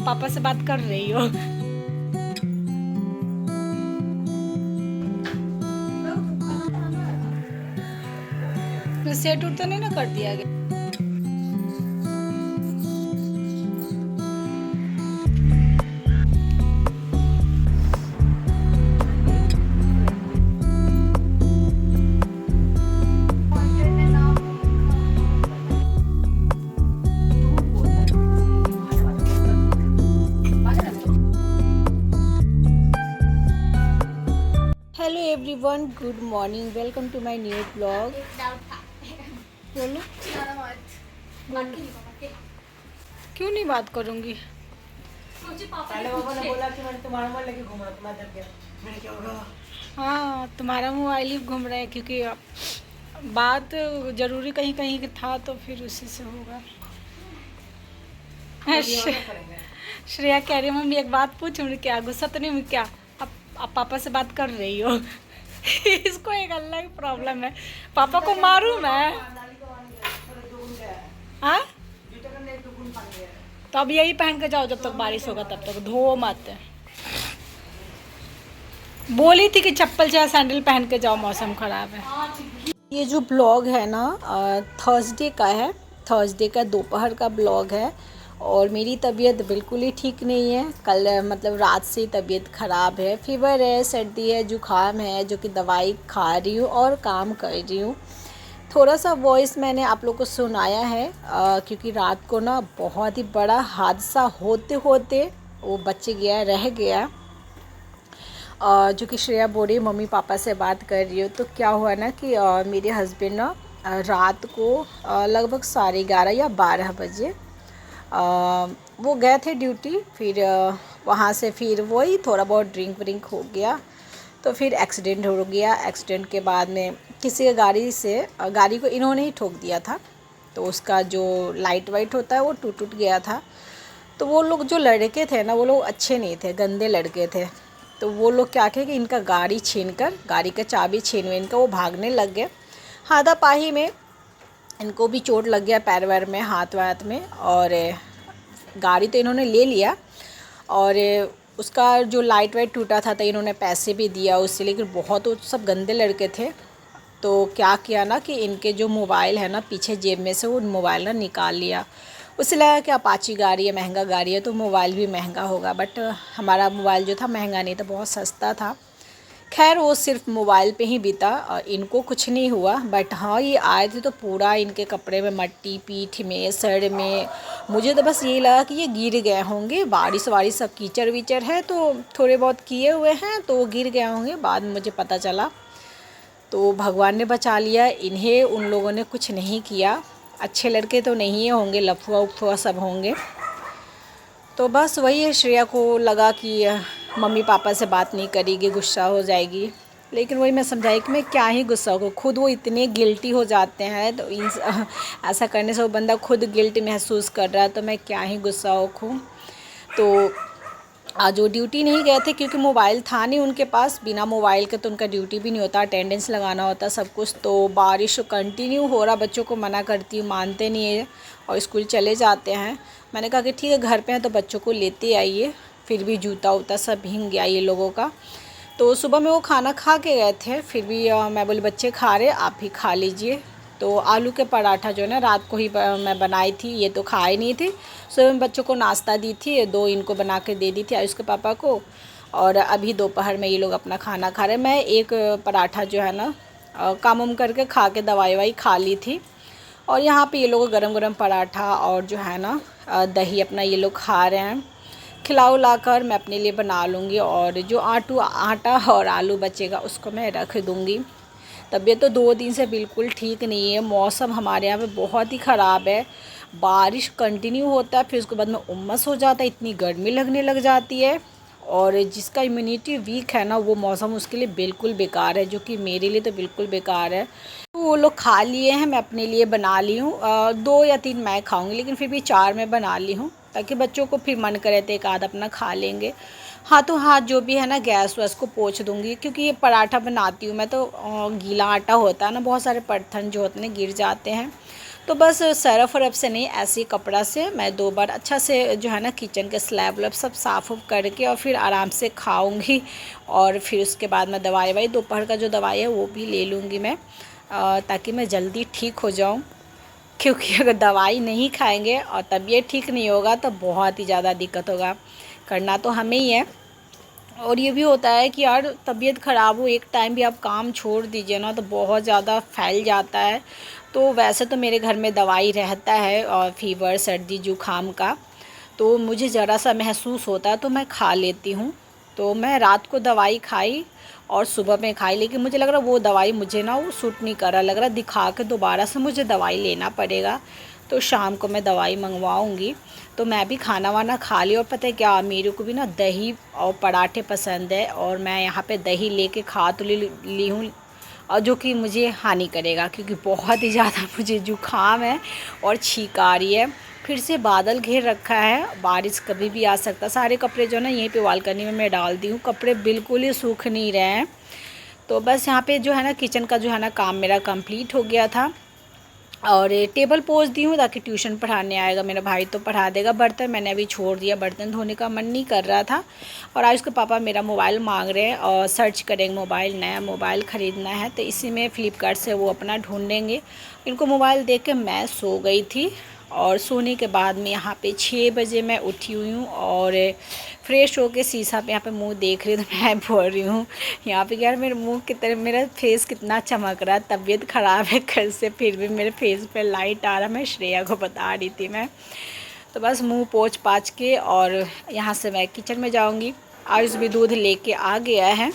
पापा से बात कर रही हो? तो सेट उठ तो नहीं ना कर दिया गया? Hello everyone, good morning, welcome to my new blog. बोलो। क्यों नहीं बात करूँगी? पहले पापा ने बोला कि मैंने तुम्हारा मोबाइल लेके घूम रहा, तुम्हारा डर गया। मैंने क्या होगा? हाँ, तुम्हारा मोबाइल ही घूम रहा है क्योंकि बात ज़रूरी कहीं कहीं का था तो फिर उसी से होगा। श्रेया कह रही है मम्मी एक बात पूछूं? क्या गुस्सा तो नहीं हुई क्या? आप पापा से बात कर रही हो? इसको एक अलग प्रॉब्लम है, पापा को मारूं मैं? हाँ, तो अब यही पहन के जाओ, जब तक बारिश होगा तब तक धो मत। बोली थी कि चप्पल चाहे सैंडल पहन के जाओ, मौसम ख़राब है। ये जो ब्लॉग है ना थर्सडे का है, थर्सडे का दोपहर का ब्लॉग है। और मेरी तबीयत बिल्कुल ही ठीक नहीं है। कल मतलब रात से तबीयत ख़राब है, फीवर है, सर्दी है, जुकाम है, जो कि दवाई खा रही हूँ और काम कर रही हूँ। थोड़ा सा वॉइस मैंने आप लोग को सुनाया है क्योंकि रात को ना बहुत ही बड़ा हादसा होते होते वो बच गया, रह गया। जो कि श्रेया बोल रही मम्मी पापा से बात कर रही हो। तो क्या हुआ ना कि मेरे हस्बैंड ना रात को लगभग 11:30 या 12 बजे वो गए थे ड्यूटी। फिर वहाँ से फिर वही थोड़ा बहुत ड्रिंक व्रिंक हो गया तो फिर एक्सीडेंट हो गया। एक्सीडेंट के बाद में किसी के गाड़ी से गाड़ी को इन्होंने ही ठोक दिया था, तो उसका जो लाइट वाइट होता है वो टूट गया था। तो वो लोग जो लड़के थे ना वो लोग अच्छे नहीं थे, गंदे लड़के थे। तो वो लोग क्या किए कि इनका गाड़ी छीन कर, गाड़ी का चाबी छीन में इनका वो भागने लग गए। हाथापाई में इनको भी चोट लग गया, पैर वैर में, हाथ वाथ में। और गाड़ी तो इन्होंने ले लिया और उसका जो लाइट वाइट टूटा था तो इन्होंने पैसे भी दिया उससे, लेकिन बहुत वो सब गंदे लड़के थे। तो क्या किया ना कि इनके जो मोबाइल है ना पीछे जेब में से वो मोबाइल ना निकाल लिया। उसे लगा कि अपाची गाड़ी है, महंगा गाड़ी है तो मोबाइल भी महंगा होगा, बट हमारा मोबाइल जो था महंगा नहीं था, बहुत सस्ता था। खैर वो सिर्फ मोबाइल पे ही बीता, इनको कुछ नहीं हुआ। बट हाँ, ये आए थे तो पूरा इनके कपड़े में मट्टी, पीठ में, सर में। मुझे तो बस यही लगा कि ये गिर गए होंगे, बारिश वारिश सब कीचड़ वीचड़ है तो थोड़े बहुत किए हुए हैं तो वो गिर गए होंगे। बाद में मुझे पता चला तो भगवान ने बचा लिया इन्हें, उन लोगों ने कुछ नहीं किया। अच्छे लड़के तो नहीं होंगे, लफुआ उफुआ सब होंगे। तो बस वही है, श्रेया को लगा कि मम्मी पापा से बात नहीं करेगी, गुस्सा हो जाएगी। लेकिन वही मैं समझाई कि मैं क्या ही गुस्सा हो, खुद वो इतने गिल्टी हो जाते हैं तो ऐसा करने से वो बंदा खुद गिल्ट महसूस कर रहा है तो मैं क्या ही गुस्सा हो खूँ। तो आज वो ड्यूटी नहीं गए थे क्योंकि मोबाइल था नहीं उनके पास, बिना मोबाइल के तो उनका ड्यूटी भी नहीं होता, अटेंडेंस लगाना होता सब कुछ। तो बारिश कंटिन्यू हो रहा, बच्चों को मना करती हूँ मानते नहीं है और स्कूल चले जाते हैं। मैंने कहा कि ठीक है घर पे हैं तो बच्चों को लेते आइए, फिर भी जूता उता सब भीग गया ये लोगों का। तो सुबह में वो खाना खा के गए थे, फिर भी मैं बोली बच्चे खा रहे आप भी खा लीजिए। तो आलू के पराठा जो है ना रात को ही मैं बनाई थी, ये तो खा ही नहीं थी। सुबह में बच्चों को नाश्ता दी थी, 2 इनको बना के दे दी थी आयुष के पापा को। और अभी दोपहर में ये लोग अपना खाना खा रहे। मैं एक पराठा जो है ना काम उम करके खा के दवाई वाई खा ली थी। और यहाँ पे ये लोग गरम गरम पराठा और जो है ना दही अपना ये लोग खा रहे हैं। खिला उला कर मैं अपने लिए बना लूँगी और जो आटा और आलू बचेगा उसको मैं रख दूँगी। तबीयत तो 2 दिन से बिल्कुल ठीक नहीं है। मौसम हमारे यहाँ पे बहुत ही ख़राब है, बारिश कंटिन्यू होता है, फिर उसके बाद में उमस हो जाता है, इतनी गर्मी लगने लग जाती है। और जिसका इम्यूनिटी वीक है ना वो मौसम उसके लिए बिल्कुल बेकार है, जो कि मेरे लिए तो बिल्कुल बेकार है। तो वो लोग खा लिए हैं, मैं अपने लिए बना ली हूँ। 2 या 3 मैं खाऊंगी, लेकिन फिर भी 4 मैं बना ली हूँ ताकि बच्चों को फिर मन करे तो एक आध अपना खा लेंगे। हाथों हाथ जो भी है ना गैस वैस को पोंछ दूँगी क्योंकि ये पराठा बनाती हूँ मैं तो गीला आटा होता है ना, बहुत सारे पत्थर जो होते हैं गिर जाते हैं। तो बस सरफ वरफ से नहीं, ऐसे ही कपड़ा से मैं 2 बार अच्छा से जो है ना किचन के स्लैब वलैब सब साफ़ करके और फिर आराम से खाऊंगी। और फिर उसके बाद मैं दवाई वाई दोपहर का जो दवाई है वो भी ले लूँगी मैं, ताकि मैं जल्दी ठीक हो जाऊँ। क्योंकि अगर दवाई नहीं खाएंगे और तबीयत ठीक नहीं होगा तो बहुत ही ज़्यादा दिक्कत होगा। करना तो हमें ही है। और ये भी होता है कि यार तबीयत ख़राब हो एक टाइम भी आप काम छोड़ दीजिए ना तो बहुत ज़्यादा फैल जाता है। तो वैसे तो मेरे घर में दवाई रहता है और फ़ीवर सर्दी जुकाम का, तो मुझे ज़रा सा महसूस होता है तो मैं खा लेती हूँ। तो मैं रात को दवाई खाई और सुबह में खाई, लेकिन मुझे लग रहा वो दवाई मुझे ना वो सूट नहीं कर रहा, लग रहा दिखा के दोबारा से मुझे दवाई लेना पड़ेगा। तो शाम को मैं दवाई मंगवाऊँगी। तो मैं भी खाना वाना खा ली। और पता है क्या, मेरे को भी ना दही और पराठे पसंद है और मैं यहाँ पे दही लेके खा तो ली हूँ, और जो कि मुझे हानि करेगा क्योंकि बहुत ही ज़्यादा मुझे जुकाम है और छींक आ रही है। फिर से बादल घेर रखा है, बारिश कभी भी आ सकता। सारे कपड़े जो है ना यहीं पे बालकनी में मैं डाल दी हूँ, कपड़े बिल्कुल ही सूख नहीं रहे हैं। तो बस यहाँ पे जो है ना किचन का जो है ना काम मेरा कंप्लीट हो गया था और टेबल पोंछ दी हूँ ताकि ट्यूशन पढ़ाने आएगा मेरा भाई तो पढ़ा देगा। बर्तन मैंने अभी छोड़ दिया, बर्तन धोने का मन नहीं कर रहा था। और आज उसके पापा मेरा मोबाइल मांग रहे हैं और सर्च करेंगे मोबाइल, नया मोबाइल ख़रीदना है तो इसी में फ़्लिपकार्ट से वो अपना ढूंढेंगे। इनको मोबाइल देख के मैं सो गई थी और सोने के बाद में यहाँ पे 6 बजे मैं उठी हुई हूँ और फ्रेश होके शीशा पे यहाँ पे मुंह देख रही हूँ। तो मैं बोल रही हूँ यहाँ पे यार मेरे मुंह कितना, मेरा फेस कितना चमक रहा है। तबीयत ख़राब है कल से फिर भी मेरे फेस पे लाइट आ रहा। मैं श्रेया को बता रही थी मैं। तो बस मुंह पोंछ पाछ के और यहाँ से मैं किचन में जाऊँगी। आयुष भी दूध लेके आ गया है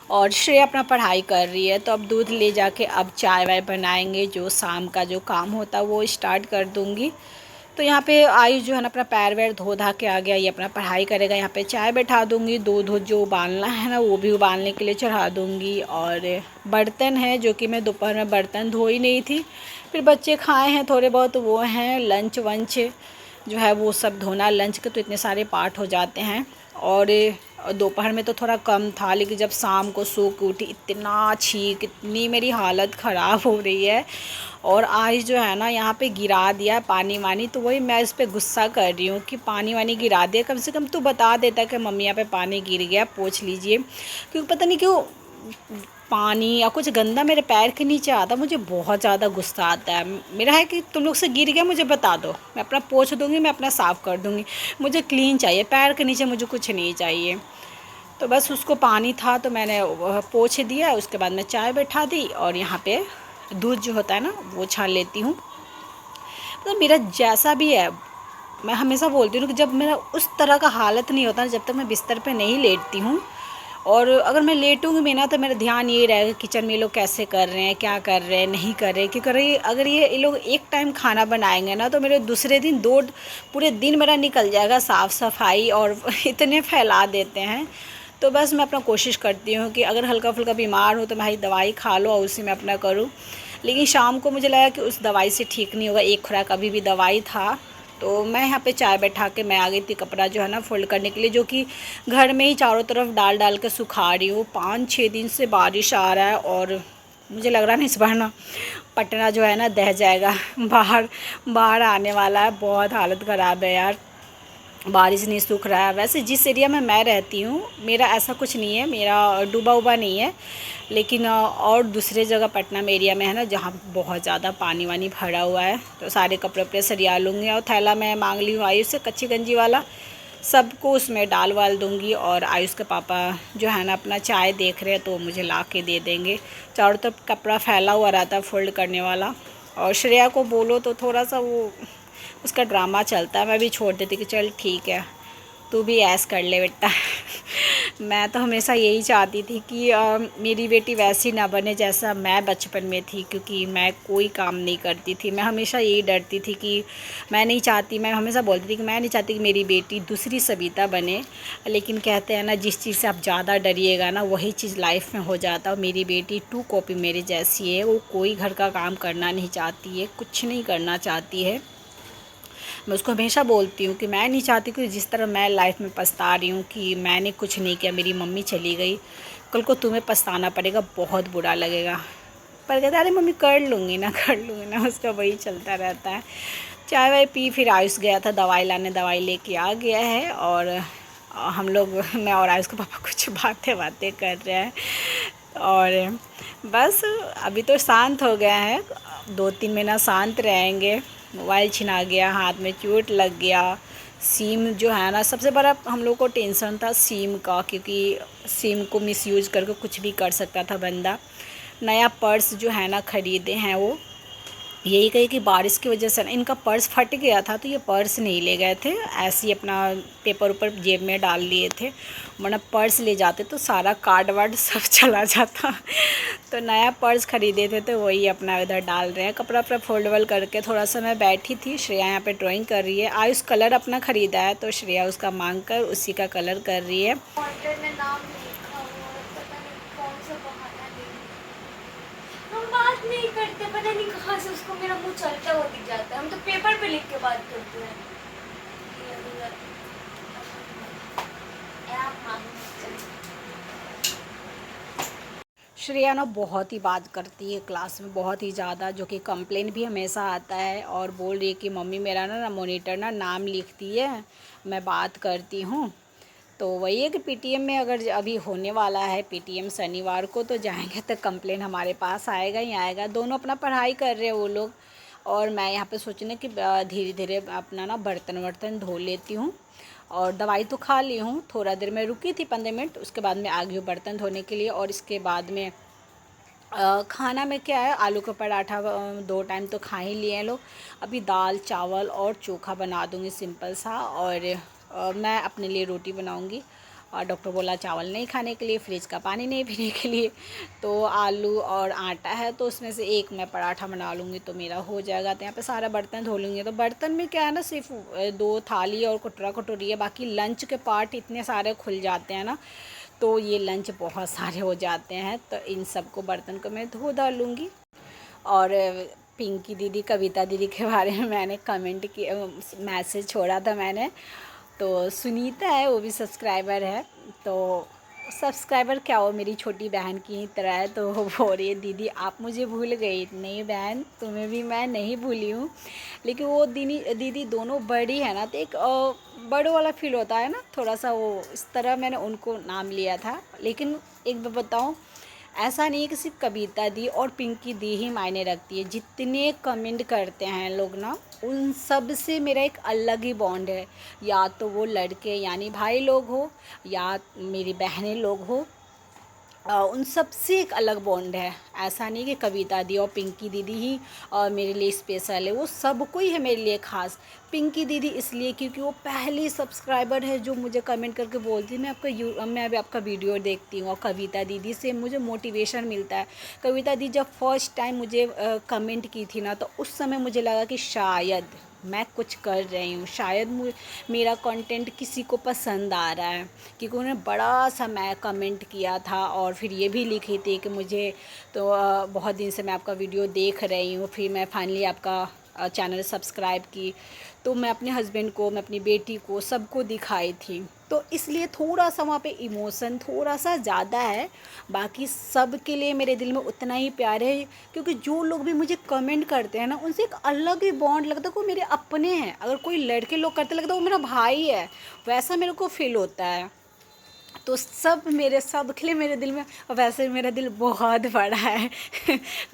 और श्रेया अपना पढ़ाई कर रही है। तो अब दूध ले जाके अब चाय वाय बनाएंगे, जो शाम का जो काम होता है वो स्टार्ट कर दूँगी। तो यहाँ पे आयुष जो है ना अपना पैर वैर धो धा के आ गया, ये अपना पढ़ाई करेगा। यहाँ पे चाय बैठा दूँगी, दूध जो उबालना है ना वो भी उबालने के लिए चढ़ा दूँगी। और बर्तन है जो कि मैं दोपहर में बर्तन धो ही नहीं थी, फिर बच्चे खाए हैं थोड़े बहुत वो हैं। लंच वंच जो है वो सब धोना, लंच के तो इतने सारे पार्ट हो जाते हैं। और दोपहर में तो थोड़ा कम था, लेकिन जब शाम को सो के उठी इतना छींक, इतनी मेरी हालत ख़राब हो रही है। और आज जो है ना यहाँ पे गिरा दिया पानी वानी, तो वही मैं इस पर गुस्सा कर रही हूँ कि पानी वानी गिरा दिया। कम से कम तू बता देता कि मम्मी यहाँ पे पानी गिर गया पोंछ लीजिए। क्योंकि पता नहीं क्यों पानी या कुछ गंदा मेरे पैर के नीचे आता, मुझे बहुत ज़्यादा गुस्सा आता है। मेरा है कि तुम लोग से गिर गया मुझे बता दो, मैं अपना पोंछ दूँगी, मैं अपना साफ़ कर दूँगी। मुझे क्लीन चाहिए, पैर के नीचे मुझे कुछ नहीं चाहिए। तो बस उसको पानी था तो मैंने पोंछ दिया। उसके बाद मैं चाय बैठा दी और यहाँ पे दूध जो होता है ना वो छान लेती हूँ। तो मेरा जैसा भी है, मैं हमेशा बोलती हूँ कि जब मेरा उस तरह का हालत नहीं होता, जब तक मैं बिस्तर पे नहीं लेटती हूँ, और अगर मैं लेटूँगी भी ना तो मेरा ध्यान ये रहेगा किचन में ये लोग कैसे कर रहे हैं, क्या कर रहे हैं, नहीं कर रहे हैं। क्योंकि अगर ये लोग एक टाइम खाना बनाएंगे ना तो मेरे दूसरे दिन पूरे दिन मेरा निकल जाएगा साफ़ सफाई, और इतने फैला देते हैं। तो बस मैं अपना कोशिश करती हूँ कि अगर हल्का फुल्का बीमार हो तो भाई दवाई खा लो और उसी में अपना करूँ। लेकिन शाम को मुझे लगा कि उस दवाई से ठीक नहीं होगा, एक खुराक अभी भी दवाई था। तो मैं यहाँ पे चाय बैठा के मैं आ गई थी कपड़ा जो है ना फोल्ड करने के लिए, जो कि घर में ही चारों तरफ डाल के सुखा रही हूँ। 5-6 दिन से बारिश आ रहा है और मुझे लग रहा है ना इस बार ना पटना जो है ना दह जाएगा, बाहर आने वाला है। बहुत हालत ख़राब है यार, बारिश नहीं सूख रहा है। वैसे जिस एरिया में मैं रहती हूँ मेरा ऐसा कुछ नहीं है, मेरा डूबा उबा नहीं है। लेकिन और दूसरे जगह पटना में एरिया में है ना जहाँ बहुत ज़्यादा पानी वानी भरा हुआ है। तो सारे कपड़े उपड़े सरिया लूँगी और थैला मैं मांग ली हूँ आयुष से, कच्ची गंजी वाला, सबको उसमें डाल वाल दूँगी। और आयुष के पापा जो है ना अपना चाय देख रहे हैं तो मुझे ला के दे देंगे। चारों तरफ कपड़ा फैला हुआ रहता है फोल्ड करने वाला। और श्रेया को बोलो तो थोड़ा सा वो उसका ड्रामा चलता है, मैं भी छोड़ देती कि चल ठीक है तू भी ऐश कर ले बेटा। मैं तो हमेशा यही चाहती थी कि मेरी बेटी वैसी ना बने जैसा मैं बचपन में थी, क्योंकि मैं कोई काम नहीं करती थी। मैं हमेशा यही डरती थी कि मैं हमेशा बोलती थी कि मैं नहीं चाहती कि मेरी बेटी दूसरी सविता बने। लेकिन कहते हैं ना जिस चीज़ से आप ज़्यादा डरिएगा ना वही चीज़ लाइफ में हो जाता है। मेरी बेटी 2 कॉपी मेरी जैसी है, वो कोई घर का काम करना नहीं चाहती है, कुछ नहीं करना चाहती है। मैं उसको हमेशा बोलती हूँ कि मैं नहीं चाहती कि जिस तरह मैं लाइफ में पछता रही हूँ कि मैंने कुछ नहीं किया, मेरी मम्मी चली गई, कल को तुम्हें पछताना पड़ेगा, बहुत बुरा लगेगा। पर कहता अरे मम्मी कर लूँगी ना, उसका वही चलता रहता है। चाय वाय पी, फिर आयुष गया था दवाई लाने, दवाई लेके आ गया है। और हम लोग, मैं और आयुष के पापा कुछ बातें कर रहे हैं। और बस अभी तो शांत हो गया है, 2-3 महीना शांत रहेंगे। मोबाइल छिना गया, हाथ में चोट लग गया। सिम जो है ना, सबसे बड़ा हम लोग को टेंशन था सिम का, क्योंकि सिम को मिसयूज़ करके कुछ भी कर सकता था बंदा। नया पर्स जो है ना ख़रीदे हैं, वो यही कही कि बारिश की वजह से ना इनका पर्स फट गया था, तो ये पर्स नहीं ले गए थे, ऐसे ही अपना पेपर ऊपर जेब में डाल लिए थे, वरना पर्स ले जाते तो सारा कार्ड वार्ड सब चला जाता। तो नया पर्स ख़रीदे थे, तो वही अपना इधर डाल रहे हैं। कपड़ा वपड़ा फोल्डेबल करके थोड़ा सा मैं बैठी थी। श्रेया यहाँ पे ड्राइंग कर रही है। आयुष कलर अपना ख़रीदा है, तो श्रेया उसका मांग कर उसी का कलर कर रही है। बात नहीं करते, पता नहीं कहाँ से उसको मेरा मुंह चलता हुआ दिख जाता है। हम तो पेपर पे लिख के बात करते हैं। श्रेया ना बहुत ही बात करती है क्लास में, बहुत ही ज़्यादा, जो कि कंप्लेन भी हमेशा आता है। और बोल रही है कि मम्मी मेरा ना मॉनिटर ना नाम लिखती है, मैं बात करती हूँ। तो वही है कि पीटीएम में अगर अभी होने वाला है पीटीएम शनिवार को, तो जाएंगे तो कंप्लेन हमारे पास आएगा ही आएगा। दोनों अपना पढ़ाई कर रहे हैं वो लोग, और मैं यहाँ पे सोचने कि धीरे धीरे अपना ना बर्तन वर्तन धो लेती हूँ। और दवाई तो खा ली हूँ, थोड़ा देर में रुकी थी 15 मिनट, उसके बाद में आ गई हूँ बर्तन धोने के लिए। और इसके बाद में खाना में क्या है, आलू का पराठा 2 टाइम तो खा ही लिए हैं लोग। अभी दाल चावल और चोखा बना दूँगी सिंपल सा। और मैं अपने लिए रोटी बनाऊँगी। और डॉक्टर बोला चावल नहीं खाने के लिए, फ्रिज का पानी नहीं पीने के लिए। तो आलू और आटा है, तो उसमें से एक मैं पराठा बना लूँगी तो मेरा हो जाएगा। तो यहाँ पे सारा बर्तन धो लूँगी। तो बर्तन में क्या है ना, सिर्फ 2 थाली और कटोरी है, बाकी लंच के पार्ट इतने सारे खुल जाते हैं ना, तो ये लंच बहुत सारे हो जाते हैं। तो इन सब को बर्तन को मैं धो डालूँगी। और पिंकी दीदी, कविता दीदी के बारे में मैंने कमेंट किया, मैसेज छोड़ा था मैंने। तो सुनीता है, वो भी सब्सक्राइबर है। तो सब्सक्राइबर क्या, हो मेरी छोटी बहन की ही तरह है। तो वो बोल रही है दीदी आप मुझे भूल गई। नहीं बहन, तुम्हें भी मैं नहीं भूली हूँ, लेकिन वो दीदी दोनों बड़ी है ना, तो एक बड़ों वाला फील होता है ना थोड़ा सा, वो इस तरह मैंने उनको नाम लिया था। लेकिन एक बात बताऊँ, ऐसा नहीं है कि सिर्फ कविता दी और पिंकी दी ही मायने रखती है। जितने कमेंट करते हैं लोग ना, उन सब से मेरा एक अलग ही बॉन्ड है। या तो वो लड़के यानी भाई लोग हो, या मेरी बहनें लोग हो, उन सब से एक अलग बॉन्ड है। ऐसा नहीं कि कविता दी और पिंकी दीदी ही मेरे लिए स्पेशल है, वो सब कोई है मेरे लिए ख़ास। पिंकी दीदी इसलिए क्योंकि वो पहली सब्सक्राइबर है जो मुझे कमेंट करके बोलती है मैं अभी आपका वीडियो देखती हूँ। और कविता दीदी से मुझे मोटिवेशन मिलता है। कविता दी जब फर्स्ट टाइम मुझे कमेंट की थी ना, तो उस समय मुझे लगा कि शायद मैं कुछ कर रही हूँ, शायद मेरा कंटेंट किसी को पसंद आ रहा है। क्योंकि उन्होंने बड़ा सा मैं कमेंट किया था, और फिर ये भी लिखी थी कि मुझे तो बहुत दिन से मैं आपका वीडियो देख रही हूँ, फिर मैं फाइनली आपका चैनल सब्सक्राइब की। तो मैं अपने हस्बैंड को, मैं अपनी बेटी को, सबको दिखाई थी। तो इसलिए थोड़ा सा वहाँ पे इमोशन थोड़ा सा ज़्यादा है। बाकी सब के लिए मेरे दिल में उतना ही प्यार है, क्योंकि जो लोग भी मुझे कमेंट करते हैं ना, उनसे एक अलग ही बॉन्ड लगता है कि वो मेरे अपने हैं। अगर कोई लड़के लोग करते लगता है वो मेरा भाई है, वैसा मेरे को फील होता है। तो सब के लिए मेरे दिल में, और वैसे मेरा दिल बहुत बड़ा है।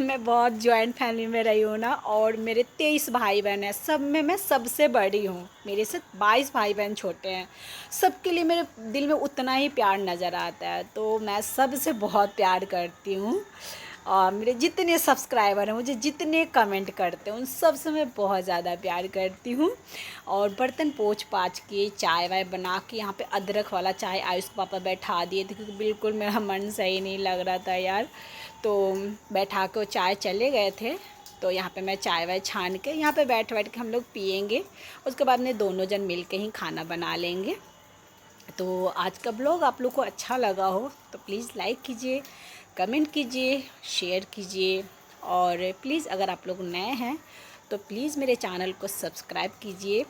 मैं बहुत जॉइंट फैमिली में रही हूँ ना, और मेरे 23 भाई बहन हैं, सब में मैं सबसे बड़ी हूँ। मेरे से 22 भाई बहन छोटे हैं। सबके लिए मेरे दिल में उतना ही प्यार नज़र आता है। तो मैं सबसे बहुत प्यार करती हूँ। और मेरे जितने सब्सक्राइबर हैं, मुझे जितने कमेंट करते हैं, उन सब से मैं बहुत ज़्यादा प्यार करती हूँ। और बर्तन पोंछ पाछ के, चाय वाय बना के, यहाँ पे अदरक वाला चाय आयुष पापा बैठा दिए थे, क्योंकि बिल्कुल मेरा मन सही नहीं लग रहा था यार। तो बैठा के वो चाय चले गए थे। तो यहाँ पे मैं चाय वाय छान के यहाँ पे बैठ के हम लोग पियेंगे। उसके बाद में दोनों जन मिल के ही खाना बना लेंगे। तो आज का ब्लॉग आप लोग को अच्छा लगा हो तो प्लीज़ लाइक कीजिए, कमेंट कीजिए, शेयर कीजिए। और प्लीज़ अगर आप लोग नए हैं तो प्लीज़ मेरे चैनल को सब्सक्राइब कीजिए।